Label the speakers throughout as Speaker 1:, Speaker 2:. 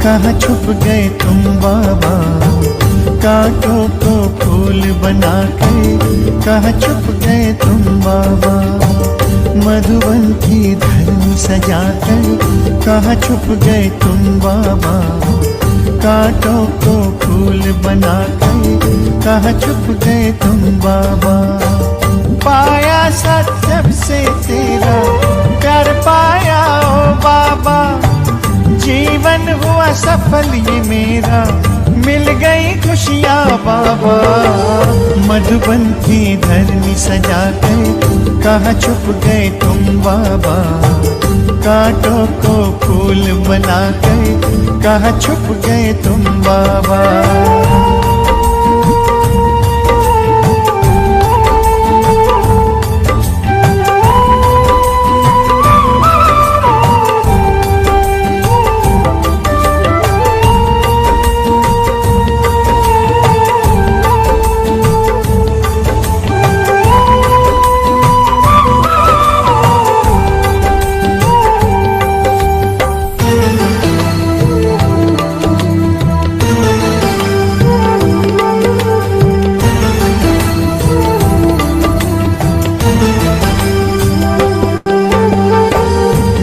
Speaker 1: कहाँ छुप गए तुम बाबा, कांटों को फूल बना के कहाँ छुप गए तुम बाबा। मधुबन की धरनी सजा कर कहाँ छुप गए तुम बाबा, कांटों को फूल बना के कहाँ छुप गए तुम बाबा। पाया सत्सब से तेरा प्यार पाया ओ बाबा, जीवन हुआ सफल ये मेरा, मिल गई खुशियाँ बाबा। मधुबन की धरनी सजा कर कहाँ छुप गए तुम बाबा, कांटों को फूल बना कर कहाँ छुप गए तुम बाबा।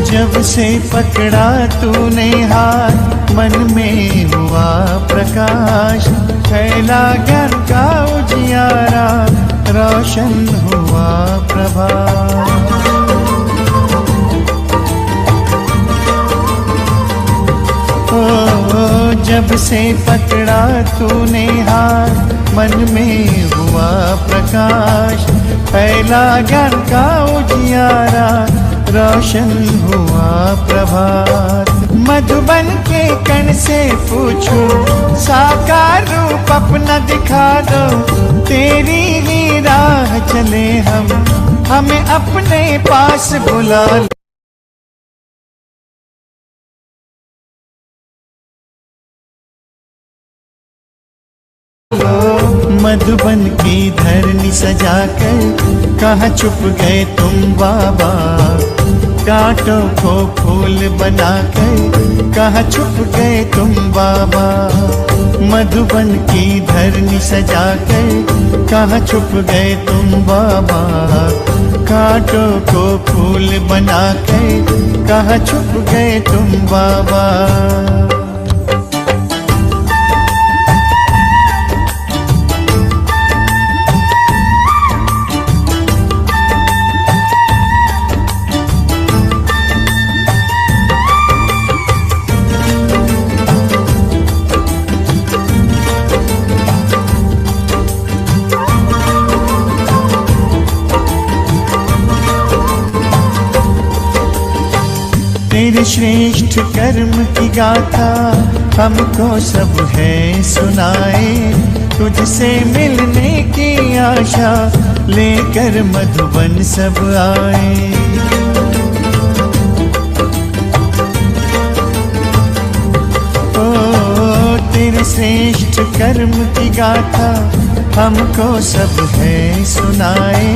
Speaker 1: जब से पकड़ा तूने हाथ मन में हुआ प्रकाश, फैला ज्ञान का उजियारा, रोशन हुआ प्रभात। ओ जब से पकड़ा तूने हाथ मन में हुआ प्रकाश, फैला ज्ञान का उजियारा, रोशन हुआ प्रभात। मधुबन के कण से पूछो, साकार रूप अपना दिखा दो, तेरी ही राह चले हम, हमें अपने पास बुला लो। मधुबन की धरनी सजा कर कहाँ छुप गए तुम बाबा, कांटों को फूल बना कर कहाँ छुप गए तुम बाबा। मधुबन की धरनी सजा कर कहाँ छुप गए तुम बाबा, कांटों को फूल बना कर कहाँ छुप गए तुम बाबा। तेरे श्रेष्ठ कर्म की गाथा हमको सब है सुनाए, तुझसे मिलने की आशा लेकर मधुबन सब आए। ओ तेरे श्रेष्ठ कर्म की गाथा हमको सब है सुनाए,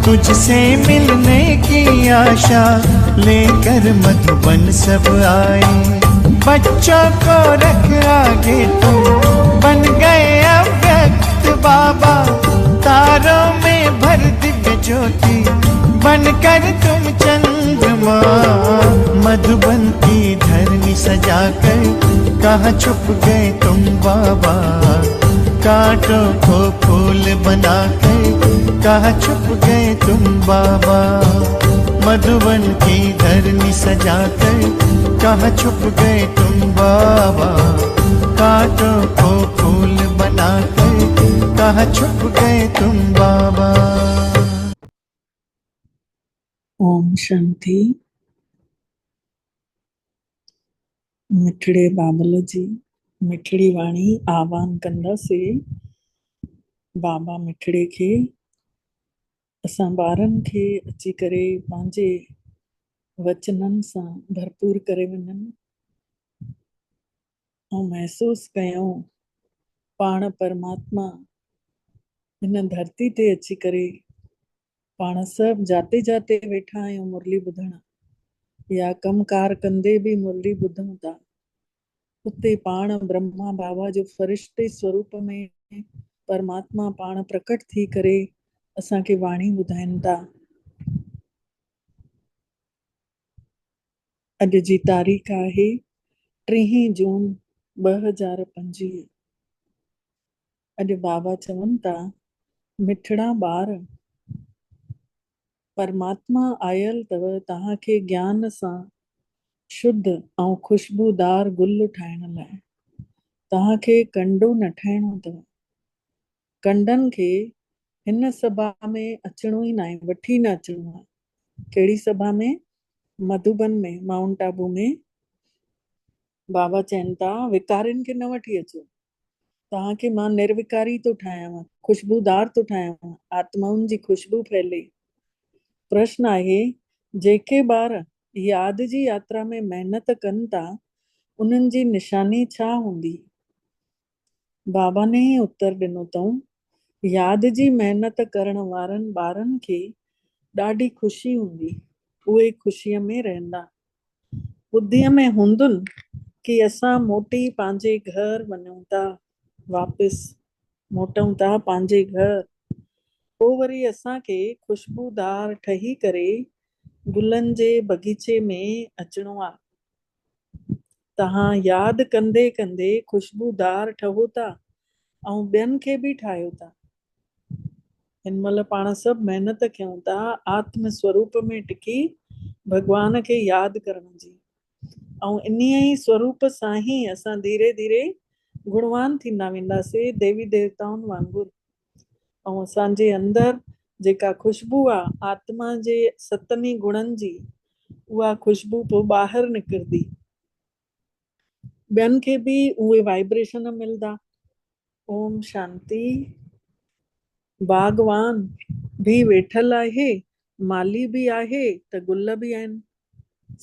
Speaker 1: तुझसे मिलने की आशा लेकर मधुबन सब आए। बच्चों को रख आगे तुम बन गए अव्यक्त बाबा, तारों में भर दिव्य ज्योति बनकर तुम चंद्रमा। मधुबन की धरनी सजा कर कहाँ छुप गए तुम बाबा, कांटों को फूल बना कर कहाँ छुप गए तुम बाबा। मधुबन की धरनी सजा कर कहाँ छुप गए तुम बाबा, कांटों को फूल बना कर कहाँ छुप गए तुम बाबा।
Speaker 2: ओम शांति। मिठड़े बाबल जी मिठड़ी वाणी आह्वान कंदा से बाबा मिठड़े के असां ॿारनि खे अची करे पंहिंजे वचननि सां भरपूर करे वञनि ऐं महसूस कयूं पाण परमात्मा हिन धरती ते अची करे पाण सभु जाते जाते वेठा आहियूं मुरली ॿुधण या कमकार कंदे बि मुरली ॿुधूं था। उते पाण ब्रह्मा बाबा जो फरिश्ते स्वरूप में परमात्मा पाण प्रकट थी करे असांखे वाणी ॿुधाइनि था। अॼु जी तारीख़ आहे 3 जून 2025। अॼु बाबा चवनि था मिठड़ा ॿार परमात्मा आयल अथव तव्हांखे ज्ञान सां शुद्ध ऐं खुशबूदार गुल ठाहिण लाइ। तव्हांखे कंडो न ठाहिणो अथव। कंडनि खे हिन सभा में अचिणो ई न आहे, वठी न अचिणो आहे। कहिड़ी सभा में? मधुबन में, माउंट आबू में। बाबा चवनि था विकारिन खे न वठी अचो, तव्हांखे मां निर्विकारी थो ठाहियां, खुशबूदार थो ठाहियां, आत्माउनि जी खुशबू फैले। प्रश्न आहे जेके ॿार यादि जी यात्रा में महिनत कनि था उन्हनि जी निशानी छा हूंदी? बाबा ने ही उत्तर ॾिनो अथऊं यादि जी महिनत करण वारनि ॿारनि खे ॾाढी ख़ुशी हूंदी, उहे ख़ुशीअ में रहंदा। ॿुद्धीअ में हूंदुनि कि असां मोटी पंहिंजे घर वञूं था, वापसि मोटूं था पंहिंजे घर। पोइ वरी असांखे खुशबूदार ठही करे गुलनि जे बगीचे में अचिणो आहे। तव्हां यादि कंदे कंदे खुशबूदार ठहो था ऐं ॿियनि खे बि ठाहियो था। हिन महिल पाण सभु महिनत कयूं था आत्म स्वरूप में टिकी भॻवान खे यादि करण जी, ऐं इन्हीअ ई स्वरूप सां ई असां धीरे धीरे गुणवान थींदा वेंदासीं, देवी देवताउनि वांगुरु। ऐं असांजे अंदरि जेका खुशबू आहे आत्मा जे सतनि गुणनि जी, उहा खुशबू पोइ ॿाहिरि निकिरंदी। ॿियनि खे बि उहे वाइब्रेशन मिलंदा। ओम शांति। बागवान भी वेठल आहे, माली बि आहे त गुल बि आहिनि,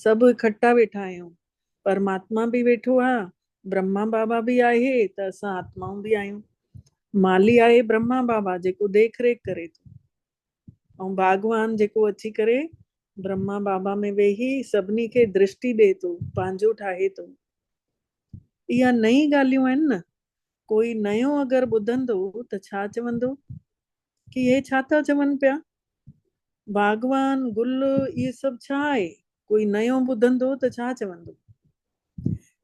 Speaker 2: सभु इकट्ठा वेठा आहियूं। परमात्मा बि वेठो आहे, ब्रह्मा बाबा बि आहे त असां आत्माऊं बि आहियूं। माली आहे ब्रह्मा बाबा जेको देख रेख करे थो, ऐं बागवान जेको अची करे ब्रह्मा बाबा में वेही सभिनी खे दृष्टि ॾे थो, पंहिंजो ठाहे थो। इहा नई ॻाल्हियूं आहिनि न। कोई नयो अगरि ॿुधंदो त छा चवंदो कि हे छा था चवनि पिया, बागवान गुल इहे सभु छा आहे? कोई नयो ॿुधंदो त छा चवंदो?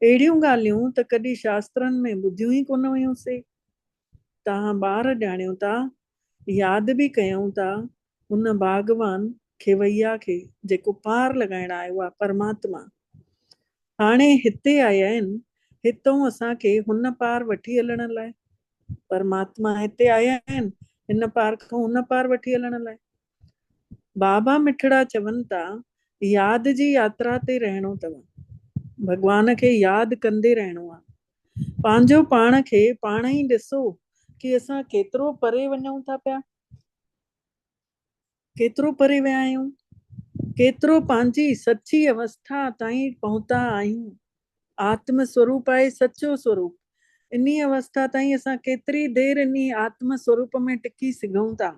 Speaker 2: अहिड़ियूं ॻाल्हियूं त कॾहिं शास्त्रनि में ॿुधियूं ई कोन हुयूंसीं। तव्हां ॿार ॼाणियो था, यादि बि कयूं था हुन बागवान खेवैया खे जेको पार लॻाइण आयो आहे, परमात्मा। हाणे हिते आया आहिनि, हितां असांखे हुन पार वठी हलण लाइ। परमात्मा हिते आया आहिनि हिन पार खां हुन पार वठी हलण लाइ। बाबा मिठड़ा चवनि था यादि जी यात्रा ते रहणो अथव, भॻवान खे यादि कंदे रहणो आहे। पंहिंजो पाण खे पाण ई ॾिसो कि असां केतिरो परे वञूं था पिया, केतिरो परे विया आहियूं, केतिरो पंहिंजी सची अवस्था ताईं पहुता आहियूं। आत्म स्वरूप आहे सचो स्वरूप। इन्ही अवस्था ताईं असां केतिरी देरि इन्ही आत्म स्वरूप में टिकी सघूं था,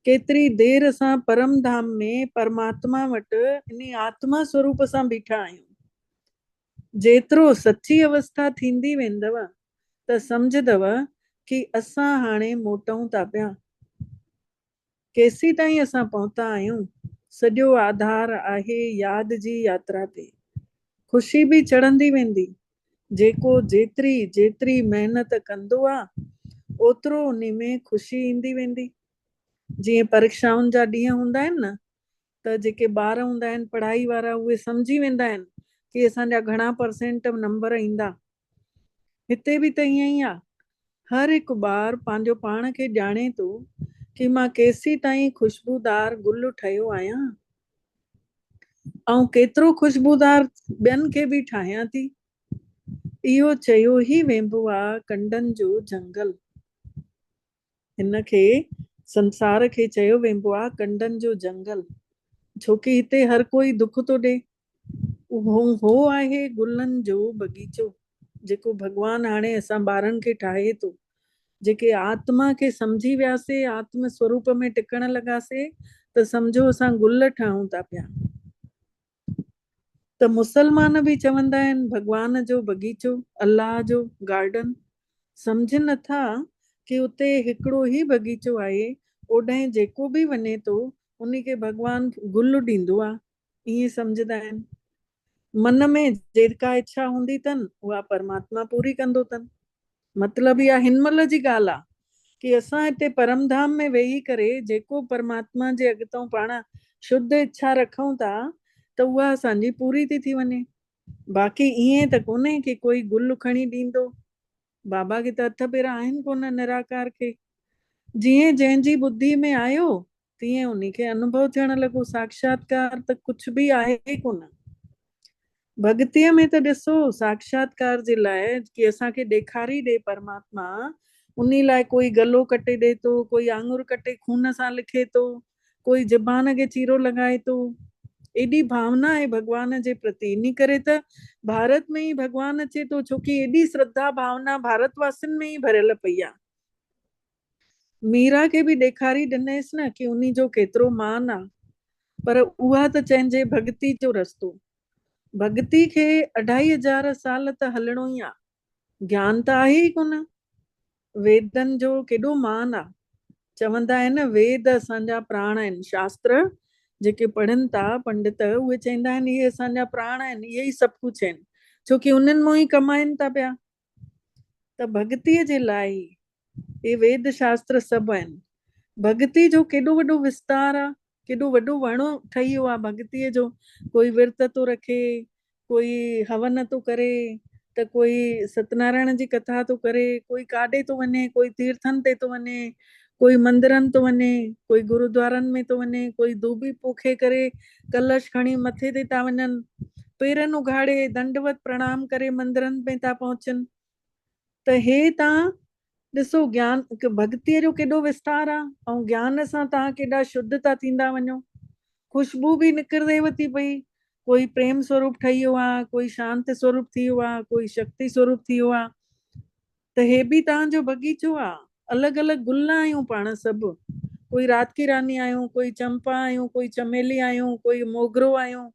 Speaker 2: केतिरी देरि असां परम धाम में परमात्मा वटि इन्ही आत्मा स्वरूप सां बीठा आहियूं। जेतिरो सची अवस्था थींदी वेंदव त सम्झदव कि असां हाणे मोटूं था पिया। केसी ताईं असां पहुता आहियूं, सॼो आधार आहे यादि जी यात्रा ते। ख़ुशी बि चढ़ंदी वेंदी। जेको जेतिरी जेतिरी महिनत कंदो आहे ओतिरो उन में ख़ुशी ईंदी वेंदी। जीअं परीक्षाउनि जा ॾींहं हूंदा आहिनि न, त जेके ॿार हूंदा आहिनि पढ़ाई वारा उहे सम्झी वेंदा आहिनि कि असांजा घणा परसेंट नंबर ईंदा। हिते बि त ईअं ई आहे। हर हिकु ॿार पंहिंजो पाण खे ॼाणे थो कि मां केसी ताईं खुशबूदार गुल ठहियो आहियां ऐं केतिरो खुशबूदार ॿियनि खे बि ठाहियां थी। इहो चयो ई वेंदो आहे कंडनि जो जंगल। हिन खे संसार खे चयो वेंदो आहे कंडनि जो जंगल, छोकी हिते हर कोई दुख थो ॾे। उहो आहे गुलनि जो बगीचो जेको भॻवान हाणे असां ॿारनि खे ठाहे थो। जेके आत्मा खे सम्झी वियासीं, आत्म स्वरूप में टिकण लॻासीं त सम्झो असां गुल ठहूं था पिया। त मुसलमान बि चवंदा आहिनि भॻवान जो बगीचो, अल्लाह जो गार्डन। सम्झ नथा कि उते हिकिड़ो ई बगीचो आहे, ओॾांहुं जेको बि वञे थो उन खे भॻवान गुल ॾींदो आहे, ईअं सम्झंदा आहिनि। मन में जेका इच्छा हूंदी अथनि उहा परमात्मा पूरी कंदो अथनि। मतिलबु इहा हिन महिल जी ॻाल्हि आहे कि असां हिते परमधाम में वेही करे जेको परमात्मा जे अॻितो पाण शुद्ध इच्छा रखूं था त उहा असांजी पूरी थी वञे। बाक़ी ईअं त कोन्हे कि कोई गुल खणी ॾींदो, बाबा खे त हथ पेर आहिनि कोन निराकार खे। जीअं जंहिंजी ॿुधी में आयो तीअं उन खे अनुभव थियण लॻो, साक्षात्कार त कुझु बि आहे कोन। भक्तीअ में त ॾिसो साक्षात्कार जे लाइ कि असांखे ॾेखारी ॾे परमात्मा, उन लाइ कोई गलो कटे ॾे थो, कोई आङुर कटे खून सां लिखे थो, कोई ज़बान खे चीरो लॻाए थो। एॾी भावना आहे भॻवान जे प्रति, इन करे त भारत में ई भॻवान अचे थो, छोकी एॾी श्रद्धा भावना भारतवासियुनि में ई भरियल पई आहे। मीरा खे बि ॾेखारी ॾिनेसि न कि उन जो केतिरो मान आहे, पर उहा त चइजे भक्ति जो रस्तो। भक्ति खे 2500 साल त हलणो ई आहे, ज्ञान त आहे ई कोन। वेदनि जो केॾो मान आहे, चवंदा आहिनि वेद असांजा प्राण आहिनि। शास्त्र जेके पढ़नि था पंडित उहे चवंदा आहिनि इहे असांजा प्राण आहिनि, इहे ई सभु कुझु आहिनि, छोकी उन्हनि मां ई कमाइनि था पिया। त भक्तीअ जे लाइ इहे वेद शास्त्र सभु आहिनि। भक्ति जो केॾो वॾो विस्तार आहे, केॾो वॾो वणो ठही वियो आहे भक्तीअ जो। कोई विर्त थो रखे, कोई हवन थो करे, त कोई सत्यनारायण जी कथा थो करे, कोई काॾे थो वञे, कोई तीर्थनि ते थो वञे, कोई मंदिरनि थो वञे, कोई गुरुद्वारनि में थो वञे, कोई धूबी पोखे करे कलश खणी मथे ते था वञनि, पेरनि उघाड़े दंडवत प्रणाम करे मंदिरनि में था पहुचनि। त हे तव्हां ॾिसो ज्ञान भक्तीअ जो केॾो विस्तार आहे, ऐं ज्ञान सां तव्हां केॾा शुद्ध था थींदा वञो। खुशबू बि निकिरदेव थी पई, कोई प्रेम स्वरूप ठही वियो आहे, कोई शांत स्वरूप थी वियो आहे, कोई शक्ति स्वरूप थी वियो आहे। त हे बि तव्हांजो बगीचो आहे। अलॻि अलॻि गुल आहियूं पाण सभु, कोई रात की रानी आहियूं, कोई चंपा आहियूं, कोई चमेली आहियूं, कोई मोगरो आहियूं,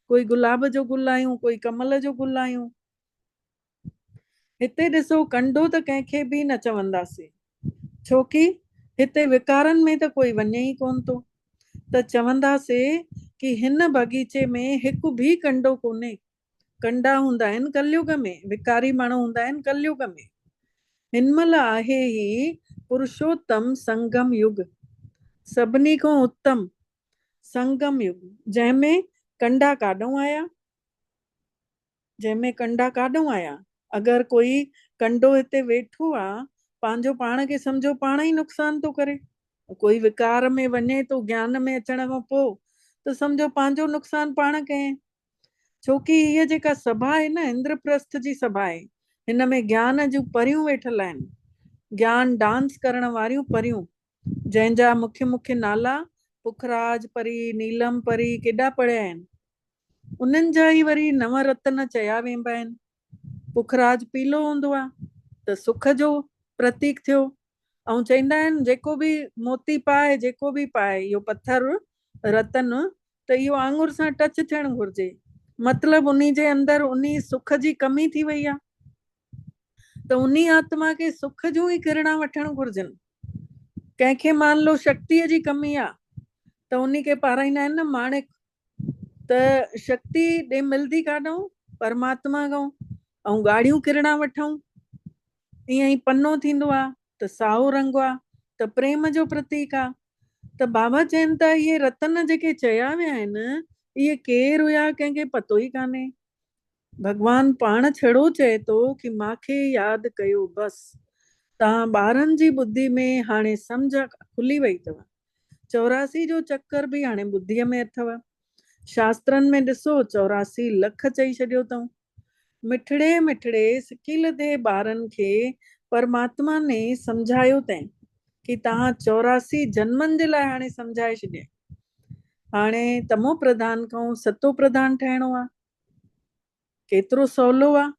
Speaker 2: कोई गुलाब जो गुल आहियूं, कोई कमल जो गुल आहियूं। हिते ॾिसो कंडो त कंहिंखे बि न चवंदासीं, छोकी हिते विकारनि में त कोई वञे ई कोन थो। त चवंदासीं कि हिन बगीचे में हिकु बि कंडो कोन्हे। कंडा हूंदा आहिनि कलयुग में, विकारी माण्हू हूंदा आहिनि कलयुग में। हिन महिल आहे ही पुरुषोत्तम संगम युग, सभिनी खां उत्तम संगम युग, जंहिंमें कंडा काॾों आया, जंहिंमें कंडा काॾों आया। अगरि कोई कंडो हिते वेठो आहे, पंहिंजो पाण खे सम्झो पाण ई नुक़सान थो करे। कोई विकार में वञे थो ज्ञान में अचण खां पोइ त सम्झो पंहिंजो नुक़सान पाण कयईं। छोकी हीअ जेका सभा आहे न इंद्रप्रस्थ जी सभा आहे, हिन में ज्ञान जूं परियूं वेठल आहिनि, ज्ञान डांस करण वारियूं परियूं, जंहिंजा मुख्य मुख्य नाला पुखराज परी, नीलम परी केॾा पढ़िया आहिनि। उन्हनि जा ई वरी नव रत्न चया वेंदा आहिनि। पुखराज पीलो हूंदो आहे त सुख जो प्रतीक थियो, ऐं चवंदा आहिनि जेको बि मोती पाए, जेको बि पाए इहो पत्थर रतन, त इहो आंगुर सां टच थियणु घुरिजे। मतिलबु उन जे अंदरि उन सुख जी कमी थी वई आहे, त उन आत्मा खे सुख जूं ई किरणा वठणु घुरिजनि। कंहिंखे मान लो शक्तिअ जी कमी आहे त उन खे पाराईंदा आहिनि न माणिक, त शक्ति ॾे मिलंदी काॾों, परमात्मा खां। ऐं ॻाढ़ियूं किरणा वठूं, ईअं ई पनो थींदो आहे त साओ रंग आहे त प्रेम जो प्रतीक आहे। त बाबा चवनि था इहे रतन जेके चया विया आहिनि इहे केरु हुया कंहिंखे पतो ई कान्हे। भॻवान पाण छड़ो चए थो कि मूंखे यादि कयो बसि। तव्हां ॿारनि जी ॿुधी में हाणे सम्झ खुली वई अथव। 84 जो चक्कर बि हाणे ॿुद्धीअ में अथव। शास्त्रनि में ॾिसो 84 लख चई छॾियो अथऊं। मिठड़े मिठड़े सिकील ते ॿारनि खे परमात्मा ने सम्झायो अथईं कि तव्हां 84 जन्मनि जे लाइ हाणे सम्झाए छॾिया। हाणे तमो प्रधान खां सतो प्रधान ठहिणो आहे, केतिरो सवलो आहे।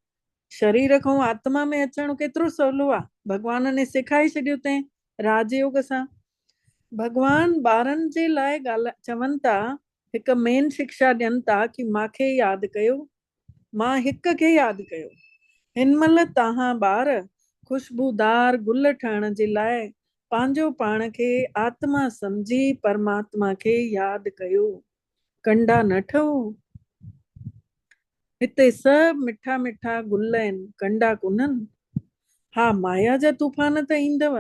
Speaker 2: शरीर खां आत्मा में अचणु केतिरो सवलो आहे, भॻवान ने सेखारे छॾियो अथईं राजयोग सां। भॻवान ॿारनि जे लाइ चवनि था हिक मेन शिक्षा ॾियनि था कि मांखे यादि कयो, मां हिक खे यादि कयो। हिन महिल तव्हां ॿार खुशबूदार गुल ठहण जे लाइ पंहिंजो पाण खे आत्मा सम्झी परमात्मा खे यादि कयो, कंडा न ठहो। हिते सभु मिठा मिठा गुल आहिनि, कंडा कोन्हनि। हा, माया जा तूफ़ान त ईंदव,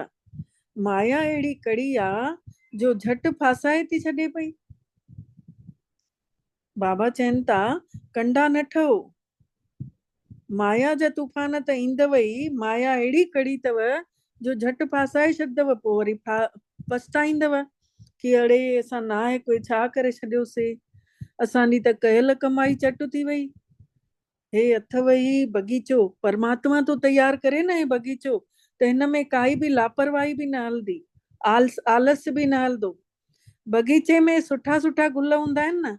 Speaker 2: माया अहिड़ी कड़ी आहे जो झटि फासाए थी छॾे पई। बाबा चवनि था कंडा न ठहो, माया जा तूफ़ान त ईंदव ई, माया अहिड़ी कड़ी अथव जो झटि फासाए छॾंदव, पोइ वरी पछताईंदव कि अड़े असां नाहे छा करे छॾियोसीं, असांजी त कयल कमाई चट थी वई। हे अथव ई बगीचो, परमात्मा तो तैयार करे न हे बगीचो, त हिन में काई बि लापरवाही बि न हलंदी, आलस बि न हलंदो। बगीचे में सुठा सुठा गुल हूंदा आहिनि न,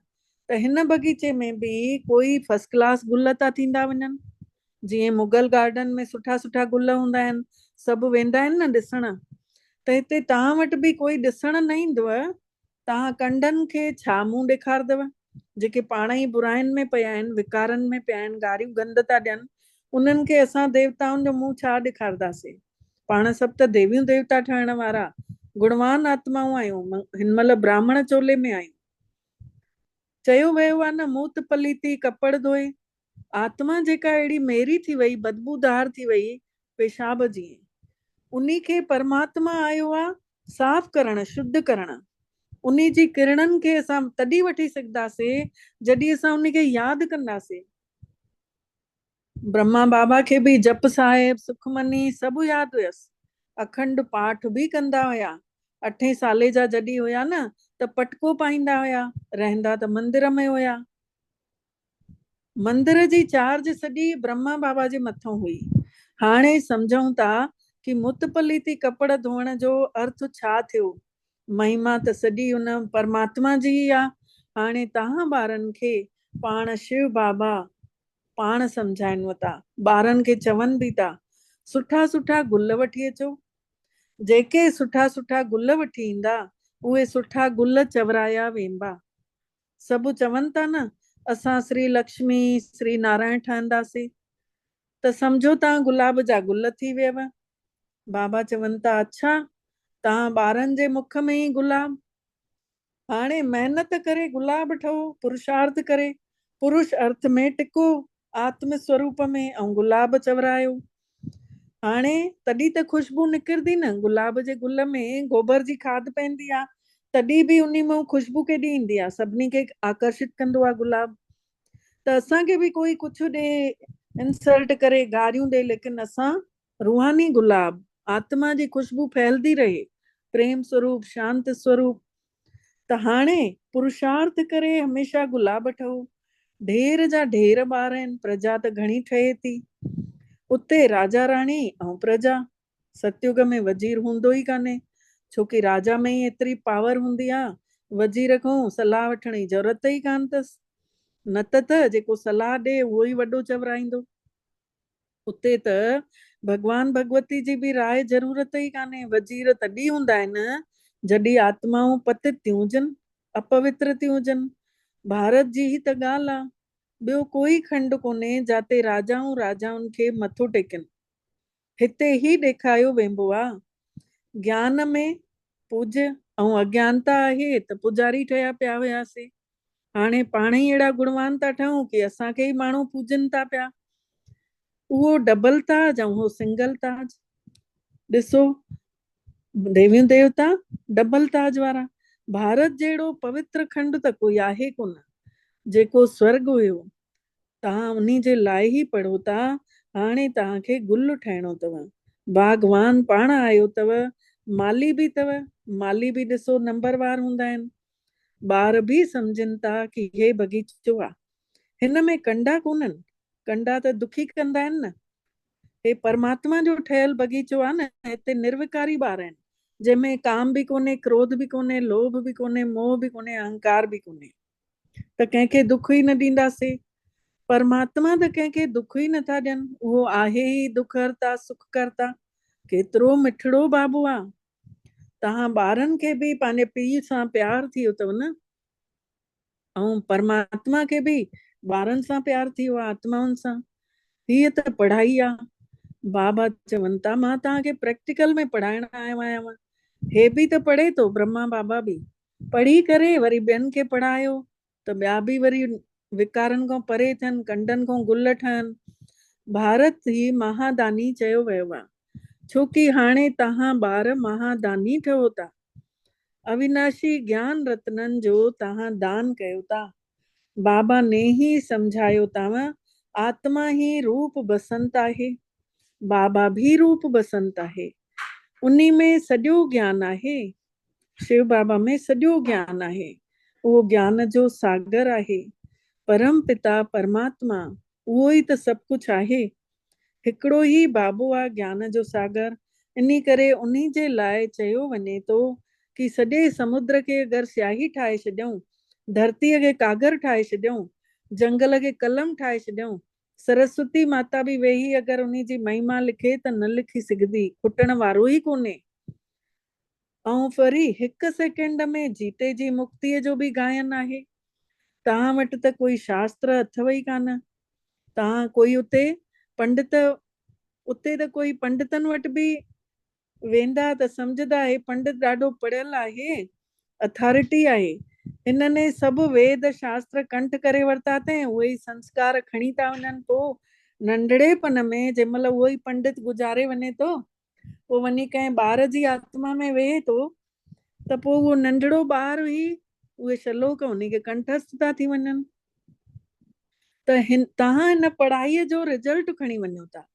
Speaker 2: त हिन बगीचे में बि कोई फर्स्ट क्लास गुल था थींदा वञनि। जीअं मुगल गार्डन में सुठा सुठा गुल हूंदा आहिनि, सभु वेंदा आहिनि न ॾिसण, त हिते तव्हां वटि बि कोई ॾिसण न ईंदव, तव्हां कंडनि खे छा मुंहुं ॾेखारदव, जेके पाण ई बुराइनि में पिया आहिनि, विकारनि में पिया आहिनि, गारियूं गंद था ॾियनि, उन्हनि खे असां देवताउनि जो मुंहुं छा ॾेखारंदासीं। पाण सभु त देवियूं देवता ठहण वारा गुणवान आत्माऊं आहियूं, हिन महिल ब्राह्मण चोले में आहियूं। चयो वियो आहे न, मूत पलीती कपड़ धोए। आत्मा जेका अहिड़ी मेरी थी वई, बदबूदार थी वई पेशाब जी, उन्ही खे परमात्मा आयो आहे साफ़ करण, शुद्ध करण। उन्ही जी किरणनि खे असां तॾहिं वठी सघंदासीं जॾहिं असां उन खे यादि कंदासीं। ब्रह्मा बाबा खे बि जप साहिब, सुखमनी सभु यादि हुयसि, अखंड पाठ बि कंदा हुया। 8 साले जा जॾहिं हुया न, त पटको पाईंदा हुया, रहंदा त मंदिर में हुया। मंदिर जी चार्ज सॼी ब्रह्मा बाबा जे मथां हुई। हाणे सम्झूं था कि मुतपलीती कपड़ धोअण जो अर्थ छा थियो, महिमा त सॼी उन परमात्मा जी आहे। हाणे तव्हां ॿारनि खे पाण शिव बाबा पाण सम्झाइनि था, ॿारनि खे चवनि बि था सुठा सुठा गुल वठी अचो। जेके सुठा सुठा गुल वठी ईंदा, उहे सुठा गुल चवराया वेंदा। सभु चवनि था न असां श्री लक्ष्मी श्री नारायण ठहंदासीं, त सम्झो तव्हां गुलाब जा गुल थी वियव। बाबा चवनि था अच्छा, तव्हां ॿारनि जे मुख में ई गुलाब। हाणे महिनत करे गुलाब ठहो, पुरुषार्थ करे पुरुष अर्थ में टिको, आत्म स्वरूप में, ऐं गुलाब चवरायो। हाणे तॾहिं त खुशबू निकिरंदी न, गुलाब जे गुल में गोबर जी खाद पवंदी आहे, तॾहिं बि उन में खुशबू केॾी ईंदी आहे, सभिनी खे आकर्षित कंदो आहे गुलाब। त असांखे बि कोई कुझु ॾे, इंसल्ट करे, गारियूं ॾे, लेकिन असां रूहानी गुलाब, आत्मा जी खुशबू फैलदी रहे, प्रेम स्वरूप, शांत स्वरूप। त हाणे पुरुषार्थ करे हमेशह गुलाब ठहो। ढेर जा ढेर ॿार आहिनि, प्रजा त घणी ठहे थी। उते राजा राणी ऐं प्रजा, सतयुग में वज़ीर हूंदो ई कान्हे, छोकी राजा में ई एतिरी पावर हूंदी आहे, वज़ीर खां सलाह वठण जी ज़रूरत ई कान अथसि। न त जेको सलाह ॾे उहो ई वॾो चवराईंदो। उते त भगवान भगवती जी बि राय ज़रूरत ई कान्हे, वज़ीर तॾहिं हूंदा आहिनि जॾहिं आत्माऊं पतित थियूं हुजनि, अपवित्र थियूं हुजनि। भारत जी ही त ॻाल्हि आहे, ॿियो कोई खंड कोन्हे जाते राजाऊं राजाउनि खे मथो टेकनि। हिते ही ॾेखारियो वेंदो आहे, ज्ञान में पूज ऐं अज्ञानता आहे त पुजारी ठहिया पिया हुयासीं। हाणे पाण ई अहिड़ा गुणवान था ठहूं कि असांखे ई माण्हू पूजनि था पिया। उहो डबल ताज ऐं उहो सिंगल ताज। ॾिसो, देवियूं देवता डबल ताज वारा। भारत जहिड़ो पवित्र खंड त कोई आहे कोन जेको स्वर्ग हुयो। तव्हां उन्ही जे लाइ ई पढ़ो था, हाणे तव्हांखे गुल ठहिणो अथव, बागवान पाण आयो अथव, माली बि अथव। माली बि ॾिसो नंबरवार हूंदा आहिनि। ॿार बि सम्झनि था कि हे बगीचो आहे, हिन में कंडा कोन्हनि, कंडा त दुखी कंदा आहिनि न। हे परमात्मा जो ठहियल बगीचो आहे न, हिते निर्विकारी ॿार आहिनि, जंहिंमें काम बि कोन्हे, क्रोध बि कोन्हे, लोभ बि कोन्हे, मोह बि कोन्हे, अहंकार बि कोन्हे। त कंहिंखे दुख ई न ॾींदासीं। परमात्मा त कंहिंखे दुख ई नथा ॾियनि, उहो आहे ई दुख हरता सुख करता। केतिरो मिठड़ो बाबू आहे। तव्हां ॿारनि खे बि पंहिंजे पीउ सां प्यार थी वियो अथव न, ऐं परमात्मा खे बि ॿारनि सां प्यार थी वियो आहे, आत्माउनि सां। हीअ त पढ़ाई आहे। बाबा चवनि था मां तव्हांखे प्रैक्टिकल में पढ़ाइण आयो आहियां। हे बि त पढ़े थो, ब्रह्मा बाबा बि पढ़ी करे वरी ॿियनि खे पढ़ायो त ॿिया बि वरी विकारनि खां परे थियनि, कंडनि खां गुल ठहनि। भारत ही महादानी चयो वियो आहे, छोकी हाणे तव्हां ॿार महादानी ठहो था। अविनाशी ज्ञान रत्ननि जो तव्हां दान कयो था। बाबा ने ही समझायो अथव, आत्मा ही रूप बसंत आहे, बाबा भी रूप बसंत आहे। उन्ही में सॼो ज्ञान आहे। शिव बाबा में सॼो ज्ञान आहे। उहो ज्ञान जो सागर आहे। परम पिता परमात्मा उहो ई त सभु कुझु आहे। हिकिड़ो ई बाबो आहे ज्ञान जो सागर। इन्ही करे उन्ही जे लाइ चयो वञे थो कि सॼे समुद्र खे अगरि स्याही ठाहे छॾियऊं, धरतीअ खे कागर ठाहे छॾियऊं, जंगल खे कलम ठाहे छॾियऊं, सरस्वती माता बि वेही अगरि उन्ही जी महिमा लिखे त न लिखी सघंदी, खुटण वारो ई कोन्हे। ऐं वरी हिकु सेकेंड में जीते जी मुक्तिअ जो बि गायन आहे। तव्हां वटि त कोई शास्त्र अथव ई कान। तव्हां कोई उते पंडित, उते त कोई पंडितनि वटि बि वेंदा त सम्झंदा हे पंडित ॾाढो पढ़ियल आहे, अथॉरिटी आहे। हिनने सभु वेद शास्त्र कंठ करे वरिता अथई, उहे ई संस्कार खणी था वञनि। पोइ नंढड़ेपन में जंहिं महिल उहो ई पंडित गुज़ारे वञे थो, पोइ वञी कंहिं ॿार जी आत्मा में वेहे थो, त पोइ उहो नंढड़ो ॿार ई उहे श्लोक उन्ही खे कंठस्थ था थी वञनि। त तव्हां हिन पढ़ाईअ जो रिजल्ट खणी वञो था।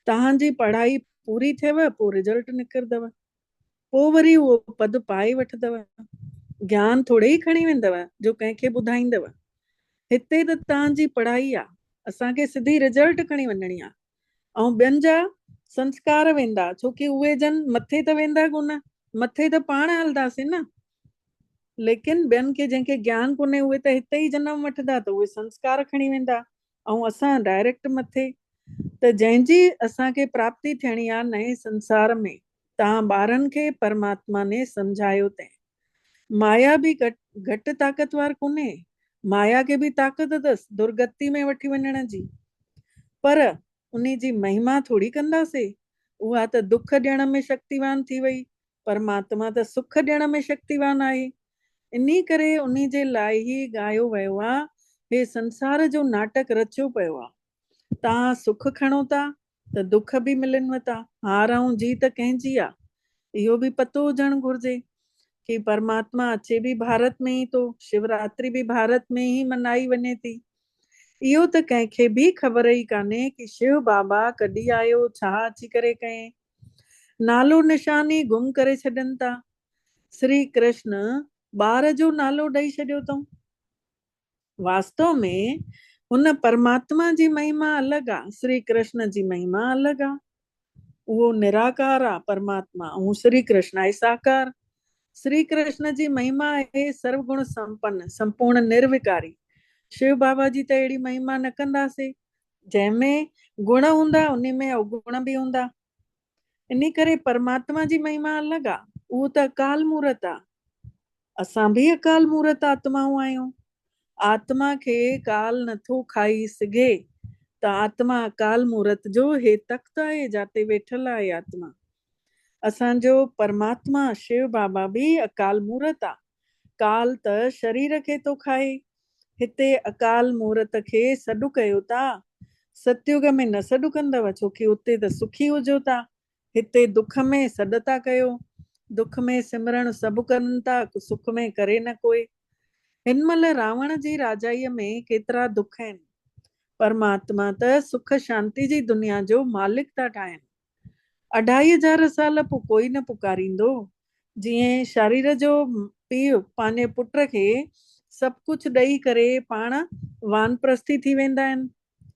Speaker 2: तव्हांजी पढ़ाई पूरी थियव, पोइ रिजल्ट निकिरंदव, पोइ वरी उहो पद पाए वठंदव। ज्ञान थोरे ई खणी वेंदव जो कंहिंखे ॿुधाईंदव। हिते त तव्हांजी पढ़ाई आहे, असांखे सिधी रिजल्ट खणी वञणी आहे। ऐं ॿियनि जा संस्कार वेंदा, छोकी उहे जन मथे त वेंदा कोन, मथे त पाण हलंदासीं न। लेकिन ॿियनि खे जंहिंखे ज्ञान कोन्हे उहे त हिते ई जनम वठंदा, त उहे संस्कार खणी वेंदा ऐं असां डायरेक्ट मथे। त जंहिंजी असांखे प्राप्ति थियणी आहे नए संसार में, तव्हां ॿारनि खे परमात्मा ने सम्झायो अथई। माया बि घटि ताक़तवर कोन्हे, माया खे बि ताक़त अथसि दुर्गति में वठी वञण जी। पर उन्ही जी महिमा थोरी कंदासीं। उहा त दुख ॾियण में शक्तिवान थी वई, परमात्मा त सुख ॾियण में शक्तिवान आहे। इन्ही करे उन्ही जे लाइ ई ॻायो वियो आहे, हे संसार जो नाटक रचियो पियो आहे। तव्हां सुख खणो था त दुख बि मिलनिव था। हार ऐं जीत कंहिंजी आहे, इहो बि पतो हुजणु घुरिजे कि परमात्मा अचे बि भारत में ई थो। शिवरात्रि बि भारत में ई मनाई वञे थी। इहो त कंहिंखे बि ख़बर ई कान्हे कि शिव बाबा कॾहिं आयो, छा अची करे कयईं। नालो निशानी गुम करे छॾनि था। श्री कृष्ण ॿार जो नालो ॾेई छॾियो अथऊं। वास्तव में हुन परमात्मा जी महिमा अलॻि आहे, श्री कृष्ण जी महिमा अलॻि आहे। उहो निराकार आहे परमात्मा, ऐं श्री कृष्ण आहे साकार। श्री कृष्ण जी महिमा आहे सर्वगुण संपन्न, संपूर्ण निर्विकारी। शिव बाबा जी त अहिड़ी महिमा न कंदासीं। जंहिंमें गुण हूंदा उन में अवगुण बि हूंदा। इन करे परमात्मा जी महिमा अलॻि आहे। उहो त अकाल मूर्त आहे। असां बि अकाल मूर्त आत्माऊं आहियूं। आत्मा खे काल नथो खाई सघे त आत्मा अकाल मूर्त जो हे तख्त आहे जाते वेठल आहे आत्मा। असांजो परमात्मा शिव बाबा बि अकाल मूर्त आहे। काल त शरीर खे थो खाए। हिते अकाल मूर्त खे सॾु कयो था। सतयुग में न सॾु कंदव, छोकी उते त सुखी हुजो था। हिते दुख में सॾु था कयो। दुख में सिमरण सभु कनि था, सुख में करे न कोई। हिन महिल रावण जी राजाईअ में केतिरा दुख आहिनि। परमात्मा त सुख शांति जी दुनिया जो मालिक था ठाहिनि। 2500 साल पोइ कोई न पुकारींदो। जीअं शरीर जो पीउ पंहिंजे पुट खे सभु कुझु ॾेई करे पाण वानप्रस्थी थी वेंदा आहिनि।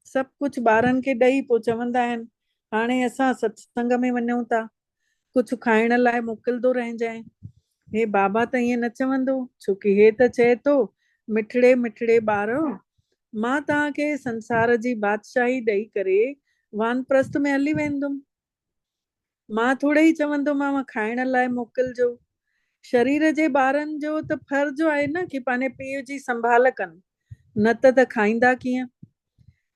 Speaker 2: सभु कुझु ॿारनि खे ॾेई पोइ चवंदा आहिनि हाणे असां सत्संग में वञूं था, कुझु खाइण लाइ मोकिलंदो रहिजांइ। हे बाबा त ईअं न चवंदो, छोकी हे त चए थो मिठड़े मिठड़े ॿारो, मां तव्हांखे संसार जी बादशाही ॾेई करे वानप्रस्थ में हली वेंदुमि। मां थोरे ई चवंदोमांव खाइण लाइ मोकिलिजो। शरीर जे ॿारनि जो त फर्ज़ आहे न कि पंहिंजे पीउ जी संभाल कनि, न त खाईंदा कीअं।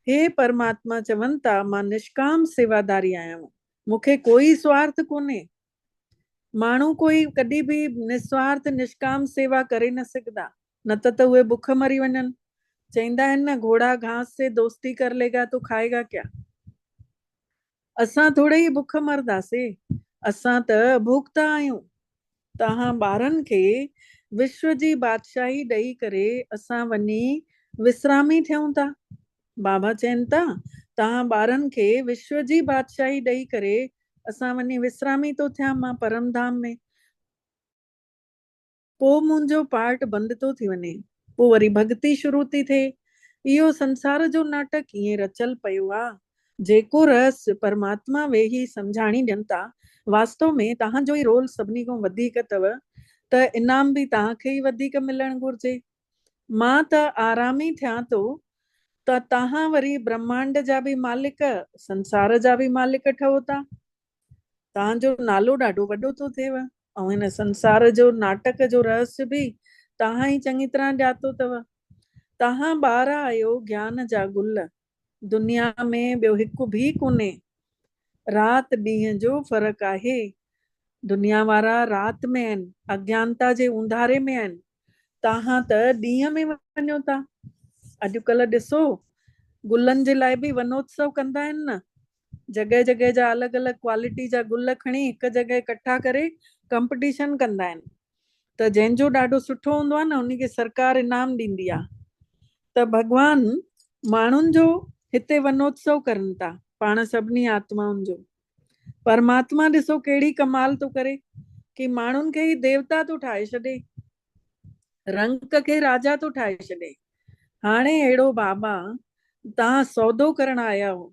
Speaker 2: हे परमात्मा चवनि था मां निष्काम सेवादारी आहियां, मूंखे कोई स्वार्थ कोन्हे। माण्हू कोई कॾहिं बि निस्वार्थ निष्काम सेवा करे न सघंदा, न त उहे बुख मरी वञनि। चईंदा आहिनि न, घोड़ा घास से दोस्ती कर लेगा तो खाएगा क्या। असां थोड़े ई बुख मरदासीं, असां त भुखता आहियूं। तव्हां ॿारनि खे विश्व जी बादशाही ॾेई करे असां वञी विश्रामी थियूं था। बाबा चवनि था तव्हां ॿारनि खे विश्व जी बादशाही ॾेई करे असां वञी विश्रामी तो थियां मां परम धाम में। पोइ मुंहिंजो पार्ट बंदि तो थी वञे, पोइ वरी भक्ति शुरू थी थिए। इहो संसार जो नाटक ईअं रचियल पियो आहे। जेको रस परमात्मा वेही सम्झाणी ॾियनि था, वास्तव में तव्हांजो ई रोल सभिनी खां वधीक अथव, त इनाम बि तव्हांखे ई वधीक मिलणु घुरिजे। मां त आराम ई थियां थो, त तव्हां वरी ब्रह्मांड जा बि मालिक, संसार जा बि मालिक ठहो था। तव्हांजो नालो ॾाढो वॾो थो थिएव, ऐं हिन संसार जो नाटक जो रहस्य बि तव्हां ई चङी तरह ॼातो अथव। तव्हां ॿार आहियो ज्ञान जा गुल, दुनिया में ॿियो हिकु बि कोन्हे। राति ॾींहं जो फ़र्क़ु आहे। दुनिया वारा राति में आहिनि, अज्ञानता जे उंधारे में आहिनि। तव्हां त ॾींहं में वञो था। अॼुकल्ह ॾिसो, गुलनि जे लाइ बि वनोत्सव कंदा आहिनि न। जॻह जॻह जा अलॻि अलॻि क्वालिटी जा गुल खणी हिकु जॻह इकट्ठा करे कंपटीशन कंदा आहिनि। त जंहिंजो ॾाढो सुठो हूंदो आहे न, उनखे सरकार इनाम ॾींदी आहे। त भॻवान माण्हुनि जो हिते वनोत्सव करनि था, पाण सभिनी आत्माउनि जो। परमात्मा ॾिसो कहिड़ी कमाल थो करे कि माण्हुनि खे ई देवता थो ठाहे छॾे, रंग खे राजा थो ठाहे छॾे। हाणे अहिड़ो बाबा तव्हां सौदो करण आया हो,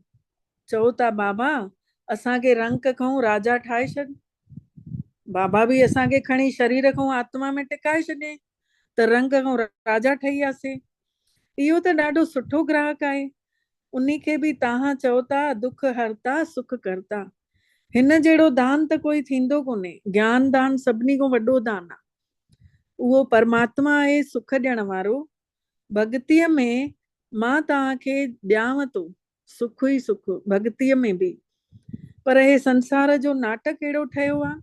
Speaker 2: चओ था बाबा असांखे रंग खां राजा ठाहे छॾ। बाबा बि असांखे खणी शरीर खां आत्मा में टिकाए छॾे, त रंग खां राजा ठही वियासीं। इहो त ॾाढो सुठो ग्राहक आहे। उन खे बि तव्हां चओ था दुख हरता सुख करता। हिन जहिड़ो दान त कोई थींदो कोन्हे। ज्ञान दान सभिनी खां वॾो दान आहे। उहो परमात्मा आहे सुख ॾियण वारो। भक्तीअ में मां तव्हांखे ॾियांव थो सुख ई सुख, भक्तीअ में बि। पर हे संसार जो नाटक अहिड़ो ठहियो आहे,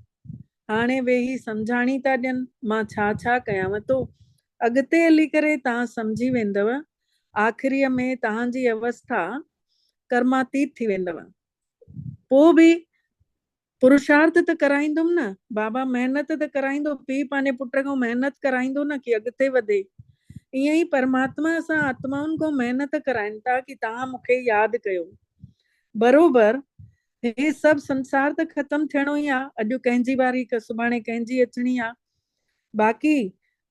Speaker 2: हाणे वेही सम्झाणी था ॾियनि, मां छा छा कयांव थो। अॻिते हली करे तव्हां सम्झी वेंदव। आख़िरीअ में तव्हांजी अवस्था कर्मातीत थी वेंदव। पोइ बि पुरुषार्थ त कराईंदुमि न, बाबा महिनत त कराईंदो। पीउ पंहिंजे पुट खां महिनत कराईंदो न कि अॻिते वधे। ईअं ई परमात्मा असां आत्माउनि खां महिनत कराइनि था कि तव्हां मूंखे यादि कयो। बरोबर हे सभु संसार त ख़तम थियणो ई आहे। अॼु कंहिंजी वारी सुभाणे कंहिंजी अचणी आहे। बाक़ी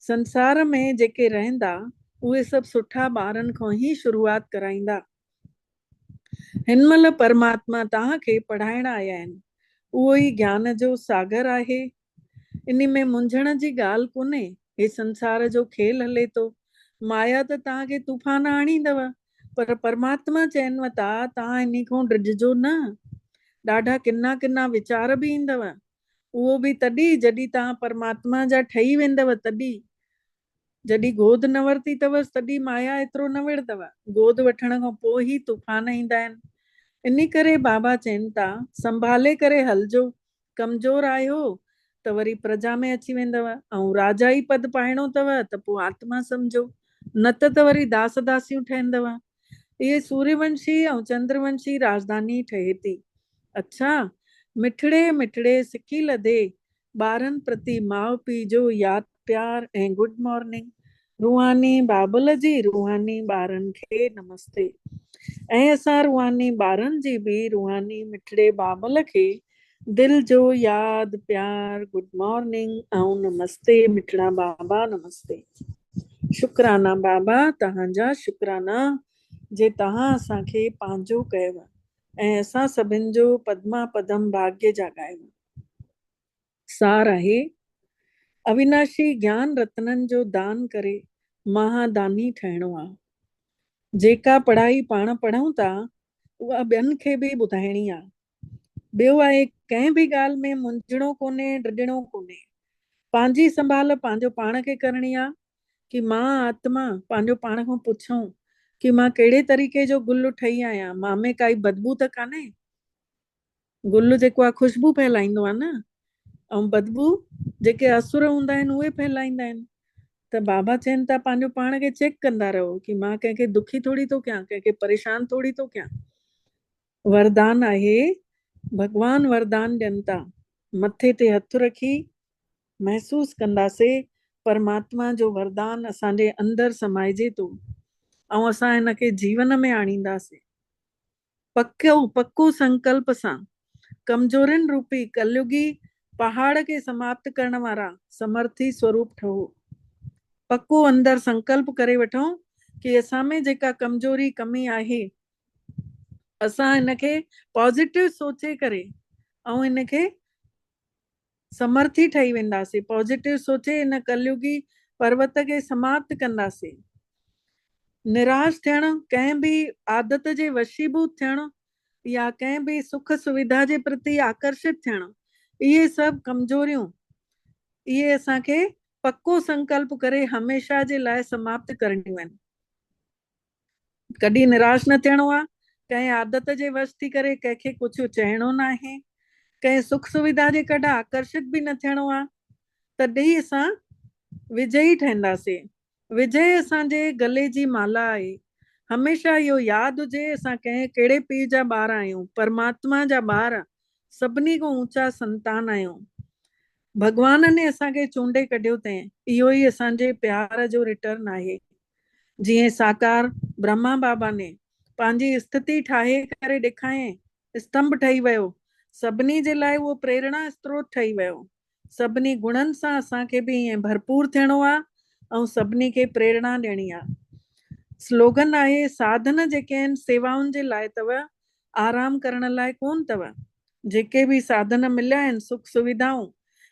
Speaker 2: संसार में जेके रहंदा उहे सभु सुठा ॿारनि खां ई शुरूआत कराईंदा। हिन महिल परमात्मा तव्हांखे पढ़ाइण आया आहिनि। उहो ई ज्ञान जो सागर आहे। इन में मुंझण जी ॻाल्हि कोन्हे। हे संसार जो खेल हले थो। माया त तव्हांखे तूफ़ान आणींदव, पर परमात्मा चवनि था तव्हां इन खां डिॼजो न। ॾाढा किना किना वीचार बि ईंदव, उहो बि तॾहिं जॾहिं तव्हां परमात्मा जा ठही वेंदव। तॾहिं जॾहिं गोद न वरिती अथव तॾहिं माया एतिरो न विढ़ंदव। गोद वठण खां पोइ ई तूफ़ान ईंदा आहिनि। इन करे बाबा चवनि था संभाले करे हलजो। कमज़ोर आहियो त वरी प्रजा में अची वेंदव, ऐं राजा ई पद पाइणो अथव त पोइ आत्मा सम्झो, न त वरी दास दासियूं ठहंदव। इहे सूर्यवंशी ऐं चंद्रवंशी राजधानी ठहे थी। अच्छा, मिठड़े मिठड़े सिकी लधे ॿारनि प्रति माउ पीउ जो यादि प्यार ऐं गुड मॉर्निंग। रूहानी बाबल जी रूहानी ॿारनि खे नमस्ते। ऐं असां रूहानी ॿारनि जी बि रूहानी मिठड़े बाबल खे दिल जो यादि प्यार गुड मॉर्निंग ऐं नमस्ते। मिठड़ा बाबा नमस्ते। शुक्राना बाबा, तव्हांजा शुक्राना जे तव्हां असांखे पंहिंजो कयव ऐं असां सभिनि जो पद्मा पदम भाग्य जाॻायो। सार आहे अविनाशी ज्ञान रत्ननि जो दान करे महादानी ठहिणो आहे। जेका पढ़ाई पाण पढ़ूं था उहा ॿियनि खे बि ॿुधाइणी आहे। ॿियो आहे कंहिं बि ॻाल्हि में मुंझणो कोन्हे, डिॼणो कोन्हे। पंहिंजी संभाल पंहिंजो पाण खे करणी आहे कि मां आत्मा पंहिंजो पाण खां पुछूं कि मां कहिड़े तरीक़े जो गुल ठही आहियां, मां में काई बदबू त कान्हे। गुल जेको आहे ख़ुशबू फैलाईंदो आहे न, ऐं बदबू जेके असुर हूंदा आहिनि उहे फैलाईंदा आहिनि। त बाबा चवनि था पंहिंजो पाण खे चेक कंदा रहो कि मां कंहिंखे दुखी थोड़ी थो कयां, कंहिंखे परेशान थोड़ी थो कयां। वरदान आहे, भगवान वरदान ॾियनि था, मथे ते हथ रखी महसूस कंदासीं परमात्मा जो वरदान असांजे अंदरि समाइजे थो ऐं असां हिनखे जीवन में आणींदासीं। पक्को संकल्प सां कमजोरियुनि रूपी कलयुगी पहाड़ खे समाप्त करण वारा समर्थी स्वरूप ठहो। पक्को अंदर संकल्प करे वठूं कि असां में जेका कमजोरी कमी आहे असां हिनखे पॉजिटिव सोचे करे ऐं हिनखे समर्थी ठही वेंदासीं। पॉजिटिव सोचे हिन कलयुगी पर्वत खे समाप्त कंदासीं। निराश थियण, कंहिं बि आदत जे वशीभूत थियण या कंहिं बि सुख सुविधा जे प्रति आकर्षित थियण, इहे सभु कमजोरियूं, इहे असांखे पक्को संकल्प करे हमेशा जे लाइ समाप्त करणियूं आहिनि। कॾहिं निराश न थियणो आहे, कंहिं आदत जे वश थी करे कंहिंखे कुझु चइणो न आहे, कंहिं सुख सुविधा जे कॾहिं आकर्षित बि न थियणो आहे। तॾहिं असां विजयी ठहंदासीं। विजय असांजे गले जी माला आहे। हमेशा इहो यादि हुजे असां कहिड़े पीउ जा ॿार आहियूं, परमात्मा जा ॿार, सभिनी खां ऊचा संतान आहियूं। भगवान ने असांखे चूंडे कढियो अथई, इहो ई असांजे प्यार जो रिटर्न आहे। जीअं साकार ब्रह्मा बाबा ने पंहिंजी स्थिति ठाहे करे ॾेखारियईं, स्तंभ ठही वियो, सभिनी जे लाइ उहो प्रेरणा स्त्रोत ठही वियो। सभिनी गुणनि सां असांखे बि ईअं भरपूर थियणो आहे ऐं सभिनी खे प्रेरणा ॾियणी आहे। स्लोगन आहे, साधन जेके आहिनि सेवाउनि जे लाइ अथव, आराम करण लाइ कोन अथव। जेके बि साधन मिलिया आहिनि, सुख सुविधाऊं,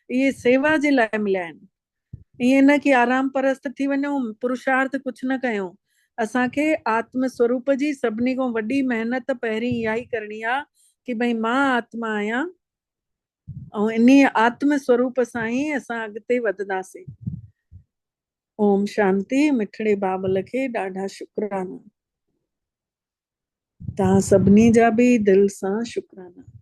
Speaker 2: इहे सेवा जे लाइ मिलिया आहिनि। ईअं न कि आराम परस्त थी वञूं, पुरुषार्थ कुझु न कयूं। असांखे आत्म स्वरूप जी सभिनी खां वॾी महिनत पहिरीं इहा ई करणी आहे कि भई मां आत्मा आहियां ऐं इन आत्म स्वरूप सां ई असां अॻिते वधंदासीं। ओम शांति। मिठड़े बाबल खे ॾाढा शुकराना। तव्हां सभिनी जा बि दिलि सां शुकराना।